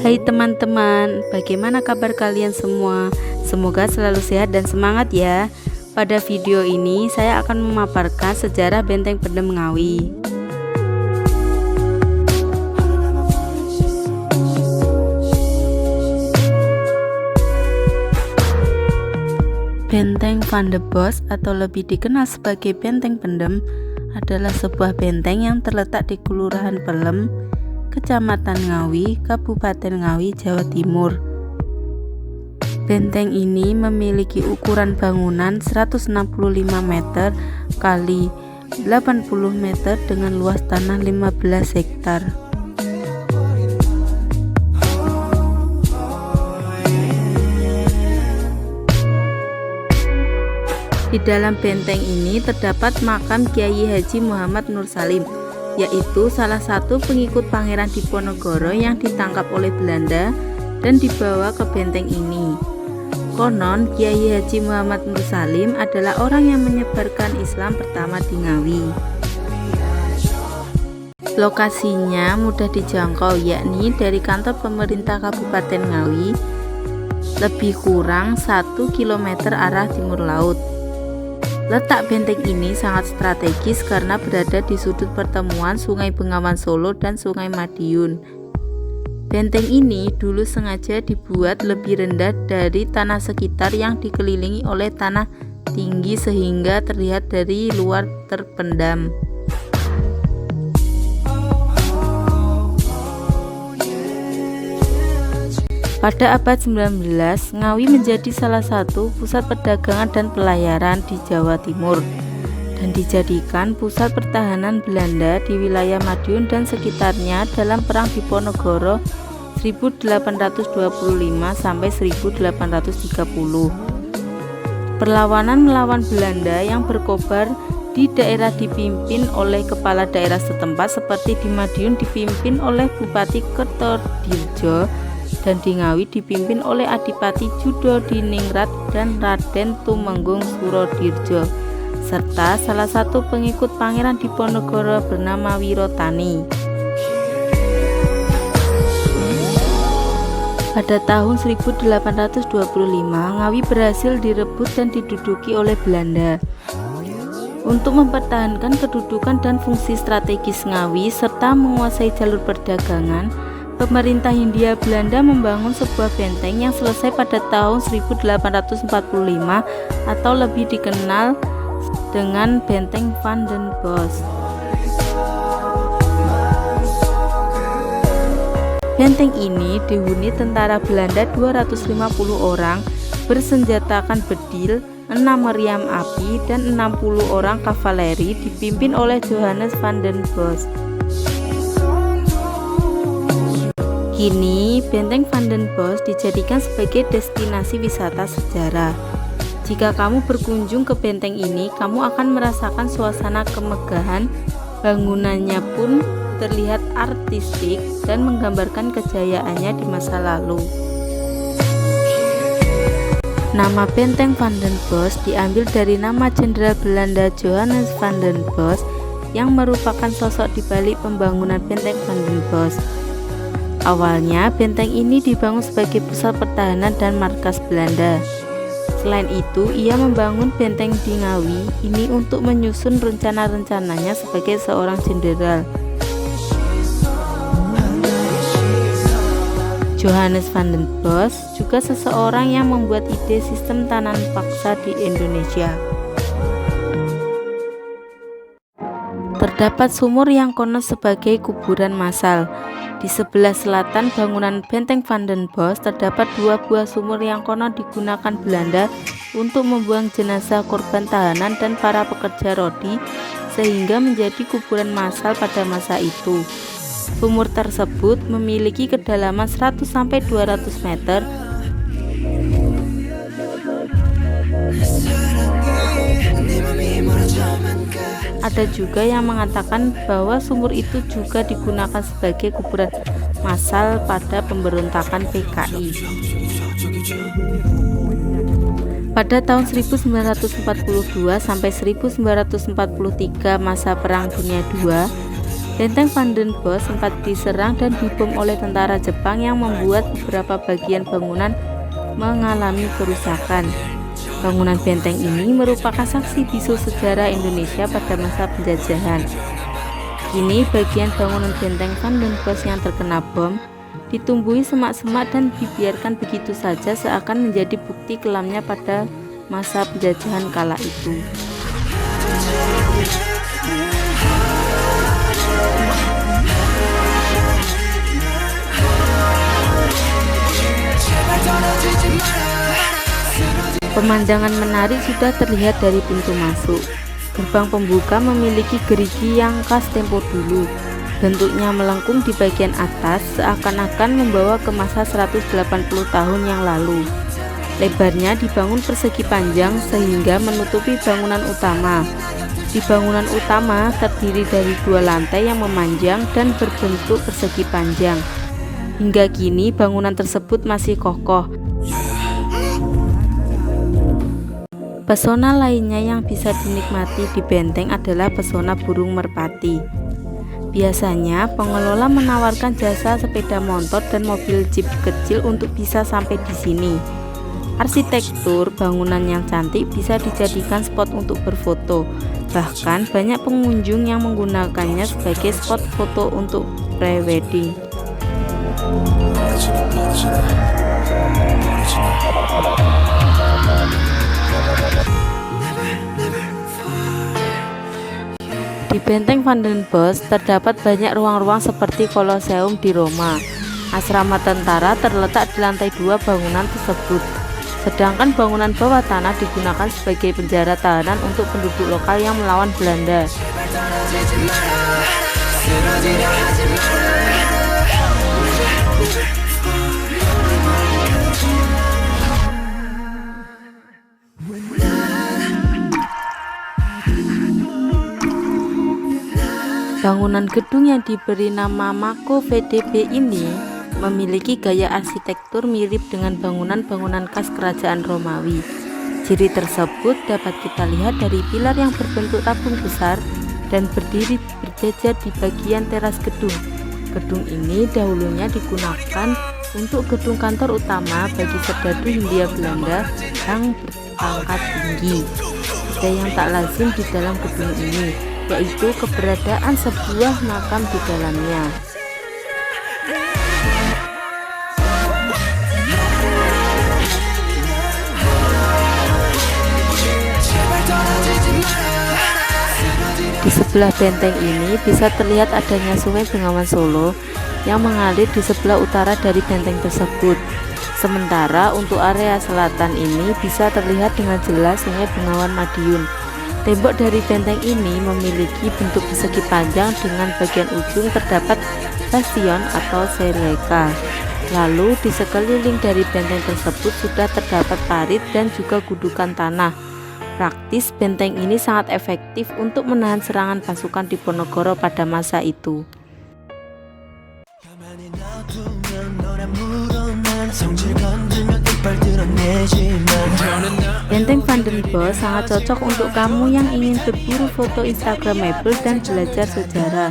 Hai teman-teman, bagaimana kabar kalian semua? Semoga selalu sehat dan semangat ya. Pada video ini saya akan memaparkan sejarah Benteng Pendem Ngawi. Benteng Van de Bos atau lebih dikenal sebagai Benteng Pendem adalah sebuah benteng yang terletak di Kelurahan Pelem, Kecamatan Ngawi, Kabupaten Ngawi, Jawa Timur. Benteng ini memiliki ukuran bangunan 165 meter kali 80 meter dengan luas tanah 15 hektar. Di dalam benteng ini terdapat makam Kiai Haji Muhammad Nur Salim, yaitu salah satu pengikut Pangeran Diponegoro yang ditangkap oleh Belanda dan dibawa ke benteng ini. Konon Kiai Haji Muhammad Nur Salim adalah orang yang menyebarkan Islam pertama di Ngawi. Lokasinya mudah dijangkau, yakni dari kantor pemerintah Kabupaten Ngawi lebih kurang 1 km arah timur laut. Letak benteng ini sangat strategis karena berada di sudut pertemuan Sungai Bengawan Solo dan Sungai Madiun. Benteng ini dulu sengaja dibuat lebih rendah dari tanah sekitar yang dikelilingi oleh tanah tinggi sehingga terlihat dari luar terpendam. Pada abad 19, Ngawi menjadi salah satu pusat perdagangan dan pelayaran di Jawa Timur dan dijadikan pusat pertahanan Belanda di wilayah Madiun dan sekitarnya dalam Perang Diponegoro 1825 sampai 1830. Perlawanan melawan Belanda yang berkobar di daerah dipimpin oleh kepala daerah setempat, seperti di Madiun dipimpin oleh Bupati Kertodirjo dan di Ngawi dipimpin oleh Adipati Judodiningrat dan Raden Tumenggung Surodirjo, serta salah satu pengikut Pangeran Diponegoro bernama Wirotani. Pada tahun 1825, Ngawi berhasil direbut dan diduduki oleh Belanda. Untuk mempertahankan kedudukan dan fungsi strategis Ngawi serta menguasai jalur perdagangan, pemerintah Hindia Belanda membangun sebuah benteng yang selesai pada tahun 1845 atau lebih dikenal dengan Benteng Van den Bos. Benteng ini dihuni tentara Belanda 250 orang bersenjatakan bedil, 6 meriam api, dan 60 orang kavaleri dipimpin oleh Johannes van den Bos. Kini, Benteng Van den Bos dijadikan sebagai destinasi wisata sejarah. Jika kamu berkunjung ke benteng ini, kamu akan merasakan suasana kemegahan. Bangunannya pun terlihat artistik dan menggambarkan kejayaannya di masa lalu. Nama Benteng Van den Bos diambil dari nama Jenderal Belanda Johannes van den Bos yang merupakan sosok di balik pembangunan Benteng Van den Bos. Awalnya, benteng ini dibangun sebagai pusat pertahanan dan markas Belanda. Selain itu, ia membangun benteng di Ngawi ini untuk menyusun rencana-rencananya sebagai seorang jenderal. Johannes van den Bos juga seseorang yang membuat ide sistem tanam paksa di Indonesia. Terdapat sumur yang konon sebagai kuburan massal. Di sebelah selatan bangunan Benteng Van den Bos terdapat 2 buah sumur yang konon digunakan Belanda untuk membuang jenazah korban tahanan dan para pekerja rodi, sehingga menjadi kuburan massal pada masa itu. Sumur tersebut memiliki kedalaman 100-200 meter. Ada juga yang mengatakan bahwa sumur itu juga digunakan sebagai kuburan massal pada pemberontakan PKI. Pada tahun 1942 sampai 1943 masa Perang Dunia II, Benteng Vandenborg sempat diserang dan dibom oleh tentara Jepang yang membuat beberapa bagian bangunan mengalami kerusakan. Bangunan benteng ini merupakan saksi bisu sejarah Indonesia pada masa penjajahan. Kini bagian bangunan benteng Vandenborg yang terkena bom ditumbuhi semak-semak dan dibiarkan begitu saja seakan menjadi bukti kelamnya pada masa penjajahan kala itu. Pemandangan menarik sudah terlihat dari pintu masuk. Gerbang pembuka memiliki gerigi yang khas tempo dulu. Bentuknya melengkung di bagian atas seakan-akan membawa ke masa 180 tahun yang lalu. Lebarnya dibangun persegi panjang sehingga menutupi bangunan utama. Di bangunan utama terdiri dari 2 lantai yang memanjang dan berbentuk persegi panjang. Hingga kini bangunan tersebut masih kokoh. Pesona lainnya yang bisa dinikmati di benteng adalah pesona burung merpati. Biasanya pengelola menawarkan jasa sepeda motor dan mobil jeep kecil untuk bisa sampai di sini. Arsitektur bangunan yang cantik bisa dijadikan spot untuk berfoto. Bahkan banyak pengunjung yang menggunakannya sebagai spot foto untuk pre-wedding. Di benteng Vandenborg terdapat banyak ruang-ruang seperti Koloseum di Roma. Asrama tentara terletak di lantai 2 bangunan tersebut. Sedangkan bangunan bawah tanah digunakan sebagai penjara tahanan untuk penduduk lokal yang melawan Belanda. Bangunan gedung yang diberi nama Mako VDB ini memiliki gaya arsitektur mirip dengan bangunan-bangunan khas kerajaan Romawi. Ciri tersebut dapat kita lihat dari pilar yang berbentuk tabung besar dan berdiri berjajar di bagian teras gedung. Gedung ini dahulunya digunakan untuk gedung kantor utama bagi serdadu Hindia Belanda yang berpangkat tinggi. Ada yang tak lazim di dalam gedung ini, yaitu keberadaan sebuah makam di dalamnya. Di sebelah benteng ini bisa terlihat adanya Sungai Bengawan Solo yang mengalir di sebelah utara dari benteng tersebut. Sementara untuk area selatan ini bisa terlihat dengan jelas Sungai Bengawan Madiun. Tembok dari benteng ini memiliki bentuk persegi panjang dengan bagian ujung terdapat bastion atau seleka. Lalu di sekeliling dari benteng tersebut sudah terdapat parit dan juga gudukan tanah. Praktis benteng ini sangat efektif untuk menahan serangan pasukan Diponegoro pada masa itu. Benteng Vandenborg sangat cocok untuk kamu yang ingin berburu foto instagramable dan belajar sejarah.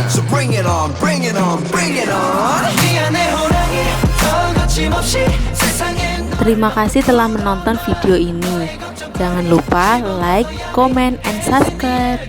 So bring it on, bring it on, bring it on. Terima kasih telah menonton video ini. Jangan lupa like, comment, and subscribe.